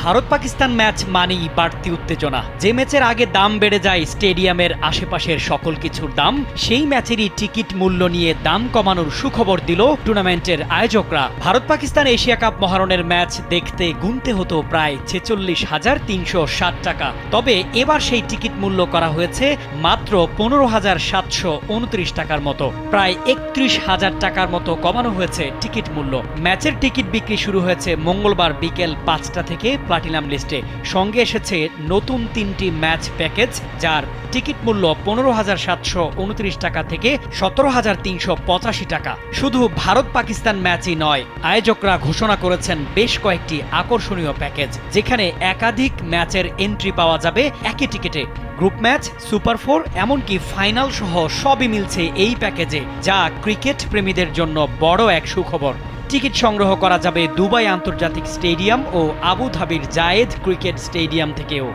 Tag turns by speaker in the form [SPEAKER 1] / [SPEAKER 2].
[SPEAKER 1] Bharat Pakistan match মানেই বাড়তি উত্তেজনা। যে ম্যাচের আগে দাম বেড়ে যায় স্টেডিয়ামের আশেপাশের সকল কিছুর দাম, সেই ম্যাচেরই টিকিট মূল্য নিয়ে দাম কমানোর সুখবর দিল টুর্নামেন্টের আয়োজকরা। ভারত পাকিস্তান এশিয়া কাপ মহারণের ম্যাচ দেখতে গুনতে হতো প্রায় ৪৬,৩৬০ টাকা। তবে এবার সেই টিকিট মূল্য করা হয়েছে মাত্র ১৫,৭২৯ টাকার মতো। প্রায় ৩১,০০০ টাকার মতো কমানো হয়েছে টিকিট মূল্য। ম্যাচের টিকিট বিক্রি শুরু হয়েছে মঙ্গলবার বিকেল ৫টা থেকে প্লাটিনাম লিস্টে। সঙ্গে এসেছে নতুন ৩টি ম্যাচ প্যাকেজ, যার টিকিট মূল্য ১৫,৭২৯ টাকা থেকে ১৭,৩৮৫ টাকা। শুধু ভারত পাকিস্তান ম্যাচই নয়, আয়োজকরা ঘোষণা করেছেন বেশ কয়েকটি আকর্ষণীয় প্যাকেজ, যেখানে একাধিক ম্যাচের এন্ট্রি পাওয়া যাবে একই টিকিটে। গ্রুপ ম্যাচ, সুপার 4 এমনকি ফাইনাল সহ সবই মিলছে এই প্যাকেজে, যা ক্রিকেট প্রেমীদের জন্য বড় এক সুখবর। টিকিট সংগ্রহ করা যাবে দুবাই আন্তর্জাতিক স্টেডিয়াম ও আবুধাবির জায়েদ ক্রিকেট স্টেডিয়াম থেকেও।